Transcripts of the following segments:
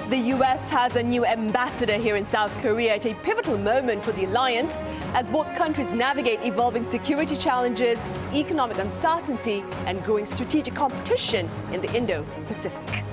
The U.S. has a new ambassador here in South Korea at a pivotal moment for the alliance as both countries navigate evolving security challenges, economic uncertainty, and growing strategic competition in the Indo-Pacific.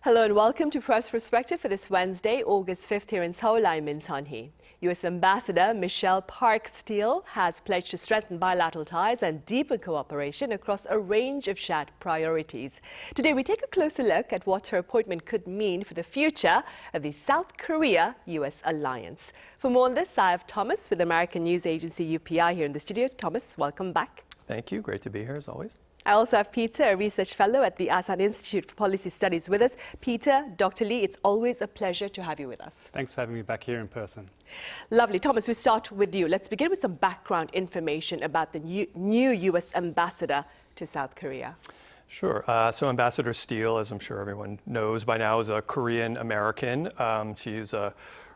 Hello and welcome to Press Perspective for this Wednesday, August 5th here in Seoul. I'm Min Sun-hee. U.S. Ambassador michelstill has pledged to strengthen bilateral ties and deepen cooperation across a range of shared priorities. Today we take a closer look at what her appointment could mean for the future of the South Korea-U.S. alliance. For more on this, I have Thomas with American news agency UPI here in the studio. Thomas, welcome back. Thank you. Great to be here as always. I also have Peter, a research fellow at the Asan Institute for Policy Studies with us. Peter, Dr. Lee, it's always a pleasure to have you with us. Thanks for having me back here in person. Lovely. Thomas, we start with you. Let's begin with some background information about the new U.S. ambassador to South Korea. Sure. So Ambassador Steele, as I'm sure everyone knows by now, is a Korean American. She's a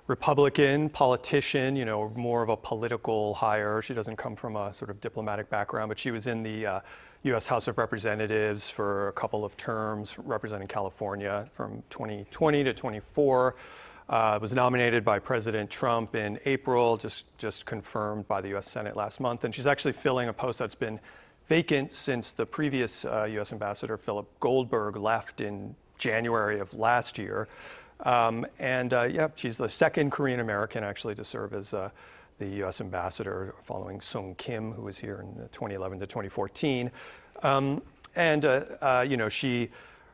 Republican politician, you know, more of a political hire. She doesn't come from a sort of diplomatic background, but she was in the U.S. House of Representatives for a couple of terms, representing California from 2020 to 24. Was nominated by President Trump in April, just confirmed by the U.S. Senate last month. And she's actually filling a post that's been vacant since the previous U.S. Ambassador, Philip Goldberg, left in January of last year. Yeah, she's the second Korean American actually to serve as the U.S. ambassador, following Sung Kim, who was here in 2011 to 2014. You know, she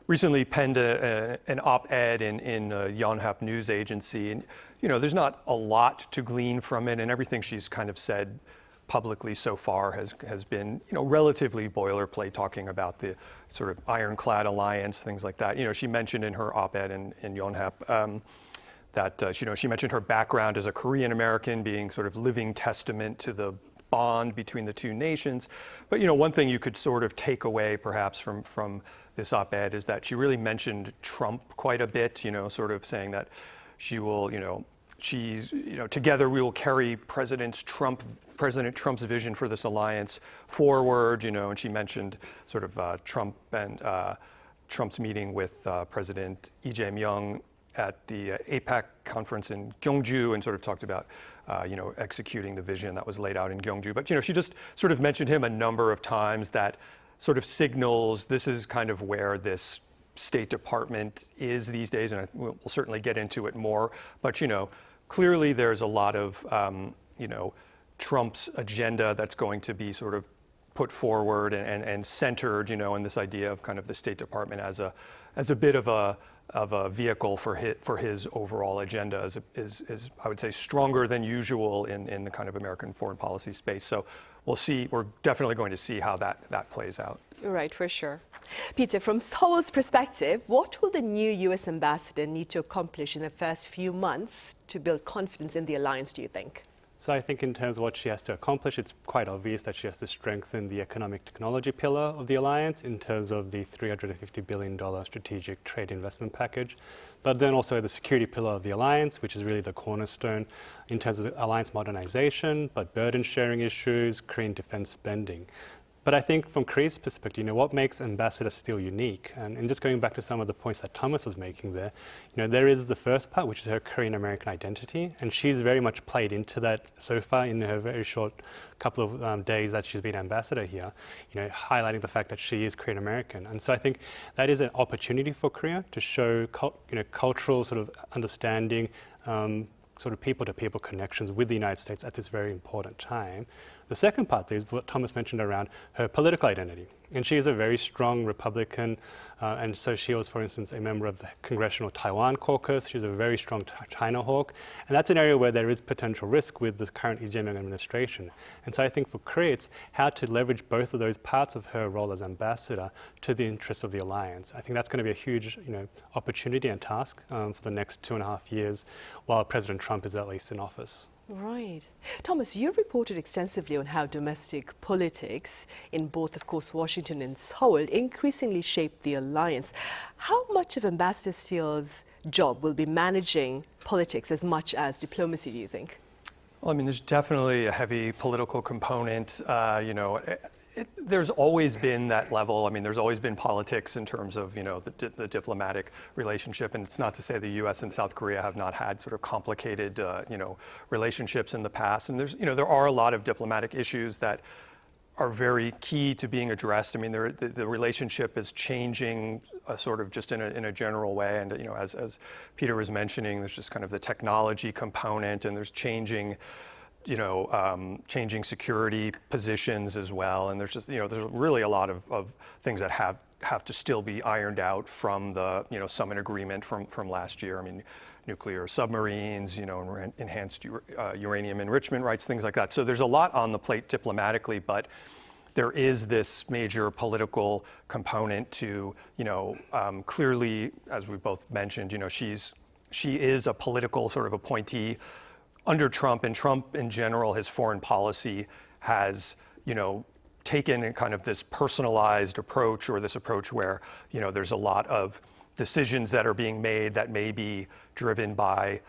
recently penned an op-ed in Yonhap news agency, and you know, there's not a lot to glean from it, and everything she's kind of said publicly so far has been, you know, relatively boilerplate, talking about the sort of ironclad alliance, things like that. You know, she mentioned in her op-ed in Yonhap that you know, she mentioned her background as a Korean American being sort of living testament to the bond between the two nations. But you know, one thing you could sort of take away perhaps from this op-ed is that she really mentioned Trump quite a bit. You know, sort of saying that she will, you know, together we will carry President Trump's vision for this alliance forward. You know, and she mentioned sort of Trump and Trump's meeting with President Lee Jae-myung at the APEC conference in Gyeongju, and sort of talked about, you know, executing the vision that was laid out in Gyeongju. But, you know, she just sort of mentioned him a number of times. That sort of signals this is kind of where this State Department is these days, and we'll certainly get into it more. But, you know, clearly there's a lot of, you know, Trump's agenda that's going to be sort of put forward and centered, you know, in this idea of kind of the State Department as a bit of a vehicle for his overall agenda is I would say stronger than usual in the kind of American foreign policy space. So we'll see. We're definitely going to see how that plays out. Right, for sure. Peter, from Seoul's perspective, what will the new U.S. ambassador need to accomplish in the first few months to build confidence in the alliance, do you think? So I think in terms of what she has to accomplish, it's quite obvious that she has to strengthen the economic technology pillar of the alliance in terms of the $350 billion strategic trade investment package, but then also the security pillar of the alliance, which is really the cornerstone in terms of the alliance modernization, but burden sharing issues, Korean defense spending. But I think from Korea's perspective, you know, what makes Ambassador Steele unique, and just going back to some of the points that Thomas was making there, you know, there is the first part, which is her Korean American identity, and she's very much played into that so far in her very short couple of days that she's been ambassador here, you know, highlighting the fact that she is Korean American. And so I think that is an opportunity for Korea to show, you know, cultural sort of understanding, sort of people-to-people connections with the United States at this very important time. The second part is what Thomas mentioned around her political identity. And she is a very strong Republican, and so she was, for instance, a member of the Congressional Taiwan Caucus. She's a very strong China hawk, and that's an area where there is potential risk with the current Lee Jae-myung administration. And so I think for Korea, it's how to leverage both of those parts of her role as ambassador to the interests of the alliance. I think that's going to be a huge, you know, opportunity and task for the next 2.5 years while President Trump is at least in office. Right. Thomas, you've reported extensively on how domestic politics in both, of course, Washington and Seoul increasingly shape the alliance. How much of Ambassador Steele's job will be managing politics as much as diplomacy, do you think? Well, I mean, there's definitely a heavy political component. There's always been that level. I mean, there's always been politics in terms of, the diplomatic relationship. And it's not to say the U.S. and South Korea have not had sort of complicated, relationships in the past. And there are a lot of diplomatic issues that are very key to being addressed. I mean, the relationship is changing sort of just in a general way. And, as Peter was mentioning, there's just kind of the technology component, and there's changing security positions as well. And there's just, there's really a lot of things that have to still be ironed out from the, summit agreement from last year. I mean, nuclear submarines, enhanced uranium enrichment rights, things like that. So there's a lot on the plate diplomatically, but there is this major political component to, clearly, as we both mentioned, she is a political sort of appointee under Trump, and Trump in general, his foreign policy has, taken kind of this personalized approach, or this approach where, there's a lot of decisions that are being made that may be driven by,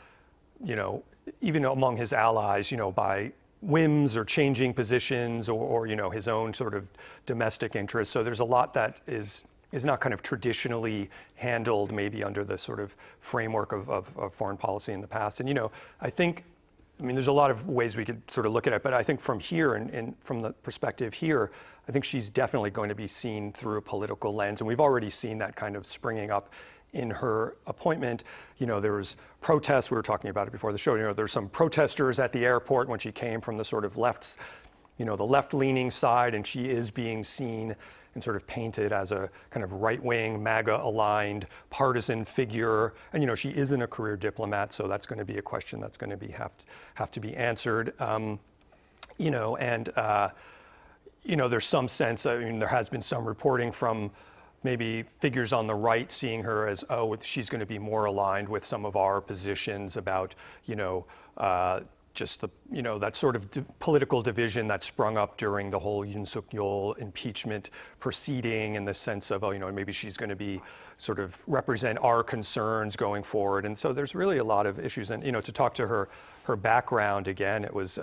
even among his allies, by whims or changing positions or his own sort of domestic interests. So there's a lot that is not kind of traditionally handled maybe under the sort of framework of foreign policy in the past. And, I mean, there's a lot of ways we could sort of look at it, but I think from here and from the perspective here, I think she's definitely going to be seen through a political lens. And we've already seen that kind of springing up in her appointment. There was protests, we were talking about it before the show, there's some protesters at the airport when she came from the sort of the left-leaning side, and she is being seen and sort of painted as a kind of right-wing, MAGA-aligned partisan figure. And she isn't a career diplomat, so that's going to be a question that's going to have to be answered. There's some sense. I mean, there has been some reporting from maybe figures on the right seeing her as, she's going to be more aligned with some of our positions about, just the, that sort of political division that sprung up during the whole Yoon Suk-yeol impeachment proceeding, in the sense of, maybe she's going to be sort of represent our concerns going forward. And so there's really a lot of issues. And, to talk to her background again, it was,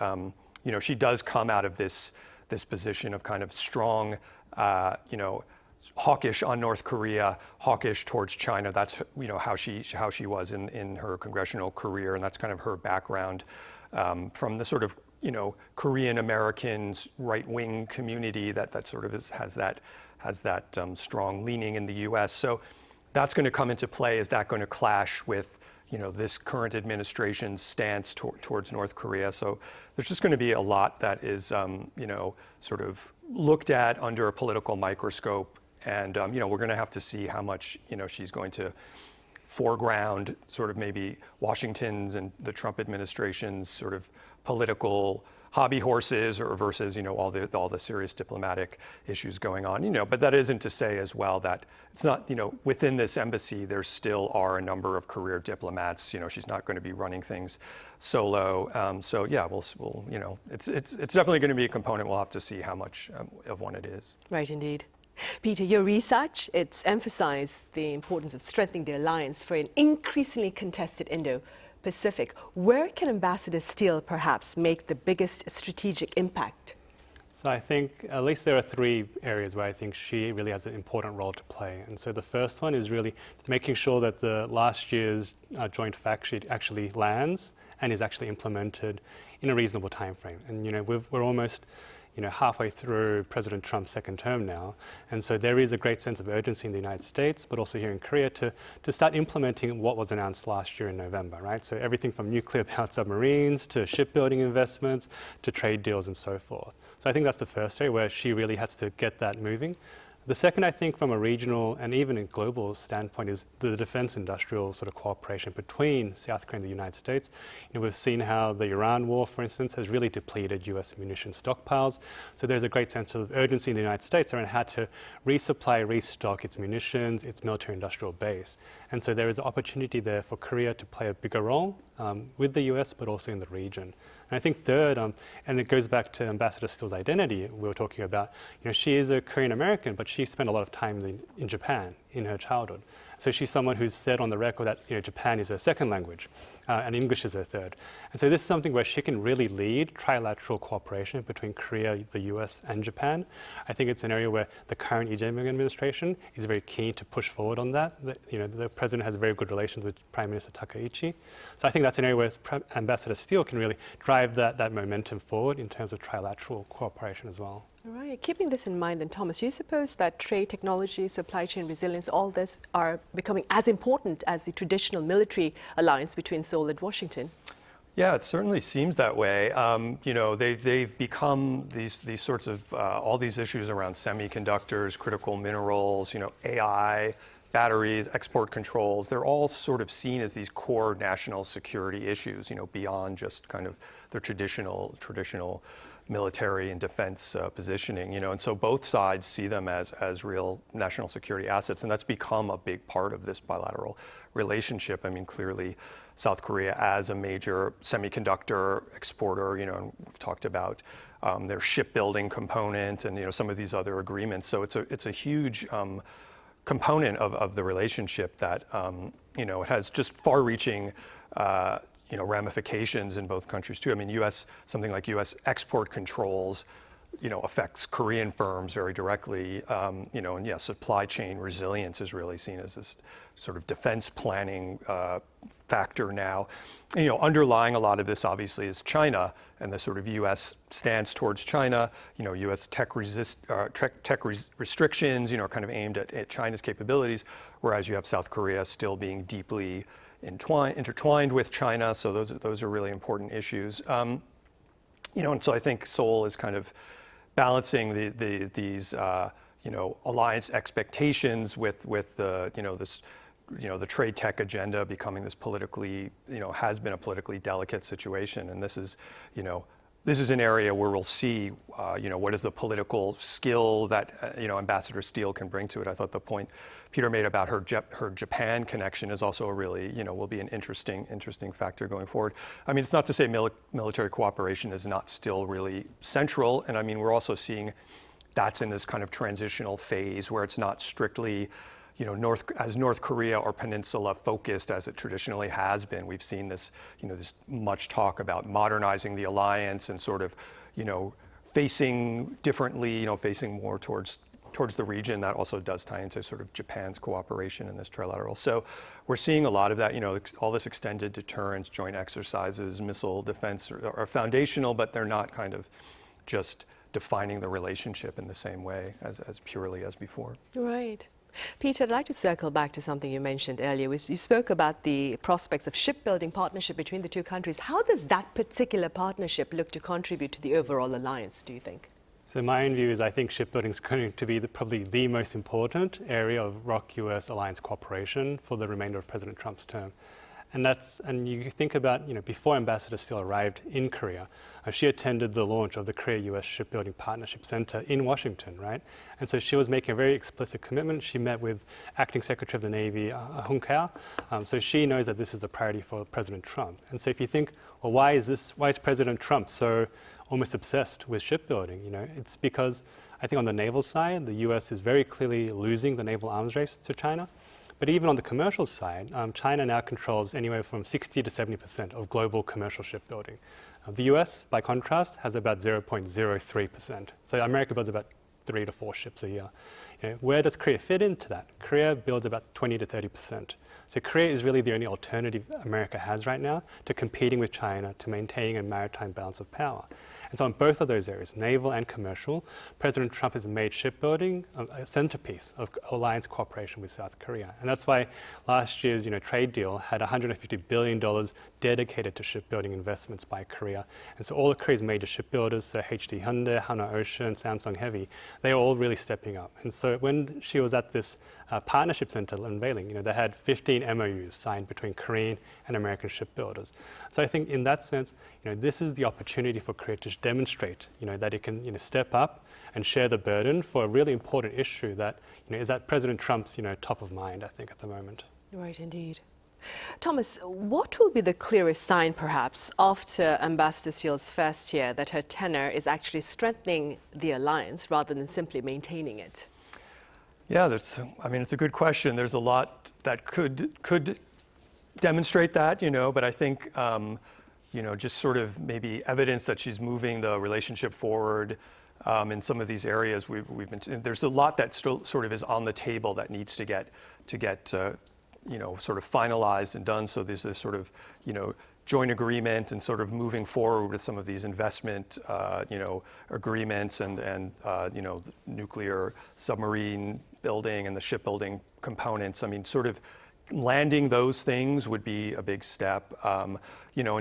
she does come out of this position of kind of strong, hawkish on North Korea, hawkish towards China. That's, how she was in her congressional career. And that's kind of her background. From the sort of, Korean Americans right-wing community that sort of has that strong leaning in the U.S. So that's going to come into play. Is that going to clash with, this current administration's stance towards North Korea? So there's just going to be a lot that is, sort of looked at under a political microscope. And, we're going to have to see how much, she's going to foreground sort of maybe Washington's and the Trump administration's sort of political hobby horses, or versus, all the serious diplomatic issues going on, but that isn't to say as well that it's not, within this embassy, there still are a number of career diplomats. She's not going to be running things solo. So yeah, we'll it's definitely going to be a component. We'll have to see how much of one it is. Right, indeed. Peter, your research, it's emphasized the importance of strengthening the alliance for an increasingly contested Indo-Pacific. Where can Ambassador Steele perhaps make the biggest strategic impact? So I think at least there are three areas where I think she really has an important role to play. And so the first one is really making sure that the last year's joint fact sheet actually lands and is actually implemented in a reasonable time frame. And we're almost halfway through President Trump's second term now. And so there is a great sense of urgency in the United States, but also here in Korea, to start implementing what was announced last year in November, right? So everything from nuclear-powered submarines to shipbuilding investments to trade deals and so forth. So I think that's the first area where she really has to get that moving. The second, I think, from a regional and even a global standpoint, is the defense industrial sort of cooperation between South Korea and the United States. We've seen how the Iran war, for instance, has really depleted US munition stockpiles. So there's a great sense of urgency in the United States around how to resupply, restock its munitions, its military industrial base. And so there is an opportunity there for Korea to play a bigger role with the US, but also in the region. And I think third, and it goes back to Ambassador Steele's identity we were talking about, she is a Korean American, but she spent a lot of time in Japan in her childhood. So she's someone who's said on the record that Japan is her second language and English is her third. And so this is something where she can really lead trilateral cooperation between Korea, the US, and Japan. I think it's an area where the current Lee Jae-myung administration is very keen to push forward on that. The president has very good relations with Prime Minister Takaichi. So I think that's an area where Ambassador Steele can really drive that momentum forward in terms of trilateral cooperation as well. All right. Keeping this in mind then, Thomas, do you suppose that trade, technology, supply chain resilience, all this are becoming as important as the traditional military alliance between Seoul and Washington? Yeah, it certainly seems that way. They've become these sorts of, all these issues around semiconductors, critical minerals, AI, batteries, export controls, they're all sort of seen as these core national security issues, beyond just kind of their traditional military and defense positioning, and so both sides see them as real national security assets, and that's become a big part of this bilateral relationship. I mean, clearly, South Korea as a major semiconductor exporter, and we've talked about their shipbuilding component and some of these other agreements. So it's a huge component of the relationship that it has just far-reaching ramifications in both countries too. I mean, something like U.S. export controls, affects Korean firms very directly, and yes, supply chain resilience is really seen as this sort of defense planning factor now. Underlying a lot of this obviously is China and the sort of U.S. stance towards China, U.S. tech restrictions, kind of aimed at China's capabilities, whereas you have South Korea still being deeply intertwined with China, so those are really important issues. And so I think Seoul is kind of balancing these alliance expectations with the the trade tech agenda becoming this politically has been a politically delicate situation, and this is an area where we'll see what is the political skill that Ambassador Steele can bring to it. I thought the point Peter made about her Japan connection is also a really will be an interesting factor going forward. I mean, it's not to say military cooperation is not still really central, and I mean we're also seeing that's in this kind of transitional phase where it's not strictly North Korea or peninsula focused as it traditionally has been. We've seen this, this much talk about modernizing the alliance and sort of, facing differently, facing more towards the region. That also does tie into sort of Japan's cooperation in this trilateral. So we're seeing a lot of that, all this extended deterrence, joint exercises, missile defense are foundational, but they're not kind of just defining the relationship in the same way as purely as before. Right. Peter, I'd like to circle back to something you mentioned earlier. You spoke about the prospects of shipbuilding partnership between the two countries. How does that particular partnership look to contribute to the overall alliance, do you think? So my own view is I think shipbuilding is going to be probably the most important area of ROK-US alliance cooperation for the remainder of President Trump's term. And you think about, before Ambassador Steele arrived in Korea, she attended the launch of the Korea-US Shipbuilding Partnership Center in Washington, right? And so she was making a very explicit commitment. She met with Acting Secretary of the Navy, Hung Kao. So she knows that this is the priority for President Trump. And so if you think, well, why is President Trump so almost obsessed with shipbuilding? It's because I think on the naval side, the US is very clearly losing the naval arms race to China. But even on the commercial side, China now controls anywhere from 60 to 70% of global commercial shipbuilding. The US, by contrast, has about 0.03%. So America builds about 3 to 4 ships a year. Where does Korea fit into that? Korea builds about 20 to 30%. So Korea is really the only alternative America has right now to competing with China, to maintaining a maritime balance of power. And so in both of those areas, naval and commercial, President Trump has made shipbuilding a centerpiece of alliance cooperation with South Korea. And that's why last year's trade deal had $150 billion dedicated to shipbuilding investments by Korea. And so all of Korea's major shipbuilders, so HD Hyundai, Hanwha Ocean, Samsung Heavy, they're all really stepping up. And so when she was at this partnership center unveiling, they had 15 MOUs signed between Korean and American shipbuilders. So I think in that sense, this is the opportunity for Korea to demonstrate, that it can, step up and share the burden for a really important issue that, is at President Trump's, top of mind, I think, at the moment. Right, indeed. Thomas, what will be the clearest sign, perhaps, after Ambassador Steele's first year that her tenure is actually strengthening the alliance rather than simply maintaining it? Yeah, it's a good question. There's a lot that could demonstrate that, but I think, just sort of maybe evidence that she's moving the relationship forward in some of these areas there's a lot that still sort of is on the table that needs to get sort of finalized and done. So there's this sort of, joint agreement and sort of moving forward with some of these investment, agreements and the nuclear submarine building and the shipbuilding components. I mean, sort of landing those things would be a big step, and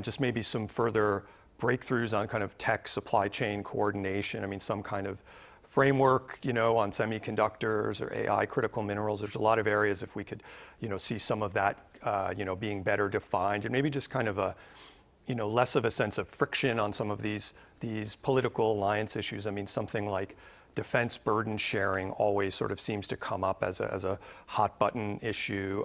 just maybe some further breakthroughs on kind of tech supply chain coordination. I mean, some kind of framework, on semiconductors or AI critical minerals. There's a lot of areas if we could, see some of that, being better defined, and maybe just kind of a, less of a sense of friction on some of these political alliance issues. I mean, something like defense burden sharing always sort of seems to come up as a hot button issue.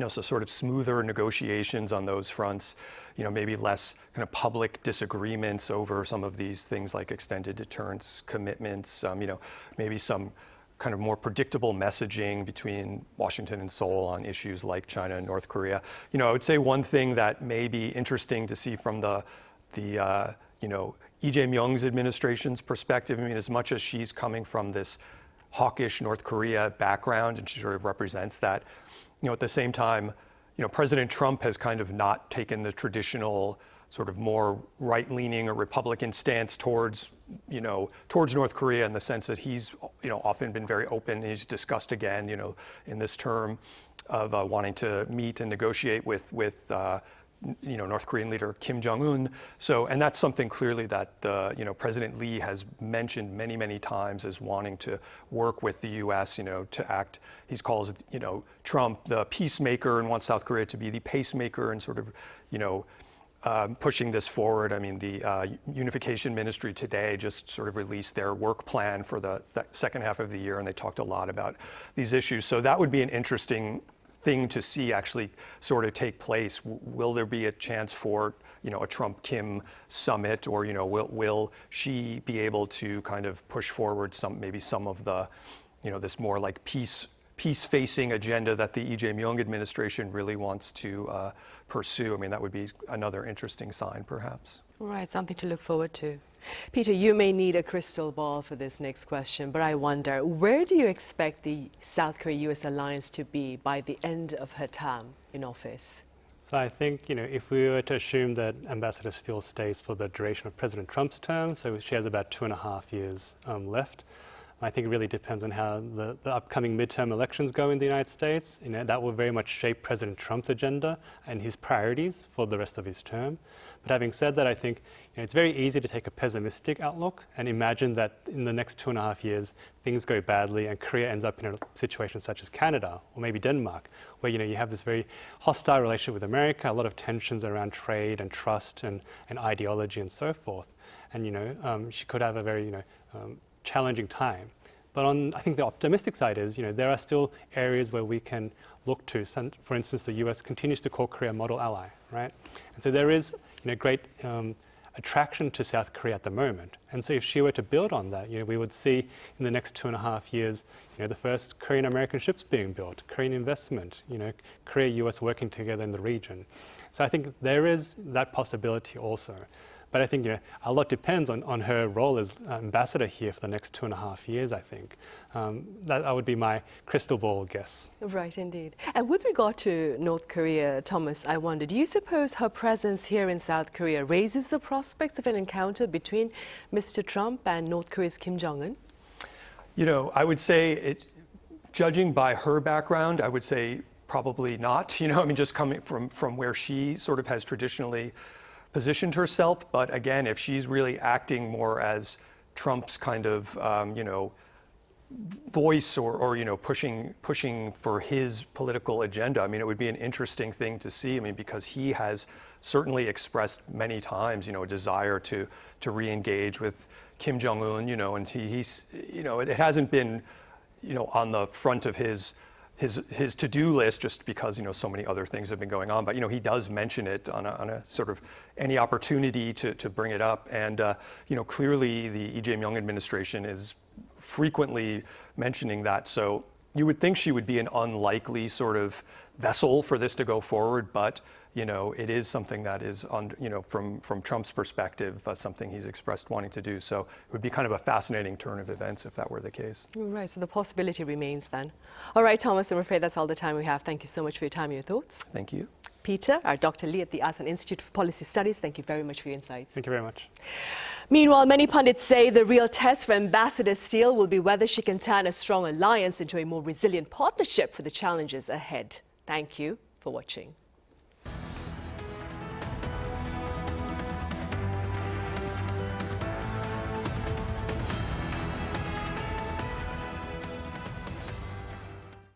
So sort of smoother negotiations on those fronts, maybe less kind of public disagreements over some of these things like extended deterrence commitments, maybe some kind of more predictable messaging between Washington and Seoul on issues like China and North Korea. I would say one thing that may be interesting to see from the Lee Jae-myung's administration's perspective, I mean, as much as she's coming from this hawkish North Korea background and she sort of represents that, at the same time, President Trump has kind of not taken the traditional sort of more right-leaning or Republican stance towards North Korea in the sense that he's, often been very open. He's discussed again, in this term of wanting to meet and negotiate with North Korean leader Kim Jong-un. So, and that's something clearly that President Lee has mentioned many, many times as wanting to work with the U.S. To act. He calls Trump the peacemaker and wants South Korea to be the pacemaker and sort of pushing this forward. I mean, the Unification Ministry today just sort of released their work plan for the second half of the year, and they talked a lot about these issues. So that would be an interesting thing to see actually sort of take place. Will there be a chance for a Trump-Kim summit, or will she be able to kind of push forward some of the this more like peace-facing agenda that the Lee Jae-myung administration really wants to pursue? I mean, that would be another interesting sign, perhaps. Right, something to look forward to. Peter, you may need a crystal ball for this next question, but I wonder, where do you expect the South Korea-U.S. alliance to be by the end of her term in office? So I think, if we were to assume that Ambassador Steele stays for the duration of President Trump's term, so she has about 2.5 years left. I think it really depends on how the upcoming midterm elections go in the United States. That will very much shape President Trump's agenda and his priorities for the rest of his term. But having said that, I think it's very easy to take a pessimistic outlook and imagine that in the next 2.5 years, things go badly and Korea ends up in a situation such as Canada or maybe Denmark, where you have this very hostile relationship with America, a lot of tensions around trade and trust and ideology and so forth. And she could have a very challenging time. But I think the optimistic side is, there are still areas where we can look to. For instance, the U.S. continues to call Korea a model ally, right? And so there is, great attraction to South Korea at the moment. And so if she were to build on that, we would see in the next 2.5 years, the first Korean-American ships being built, Korean investment, Korea-U.S. working together in the region. So I think there is that possibility also. But I think a lot depends on her role as ambassador here for the next 2.5 years, I think. That would be my crystal ball guess. Right, indeed. And with regard to North Korea, Thomas, I wonder, do you suppose her presence here in South Korea raises the prospects of an encounter between Mr. Trump and North Korea's Kim Jong-un? I would say, judging by her background, I would say probably not. Just coming from where she sort of has traditionally positioned herself. But again, if she's really acting more as Trump's kind of, voice or pushing for his political agenda, it would be an interesting thing to see. Because he has certainly expressed many times, a desire to re-engage with Kim Jong-un, and he's, it hasn't been, on the front of his his to-do list just because, so many other things have been going on. But, he does mention it on a sort of any opportunity to bring it up. And, clearly the Lee Jae-myung administration is frequently mentioning that. So you would think she would be an unlikely sort of vessel for this to go forward, but it is something that is, from Trump's perspective, something he's expressed wanting to do. So it would be kind of a fascinating turn of events if that were the case. Right, so the possibility remains then. All right, Thomas, I'm afraid that's all the time we have. Thank you so much for your time and your thoughts. Thank you. Peter, our Dr. Lee at the Asan Institute for Policy Studies, thank you very much for your insights. Thank you very much. Meanwhile, many pundits say the real test for Ambassador Steele will be whether she can turn a strong alliance into a more resilient partnership for the challenges ahead. Thank you for watching.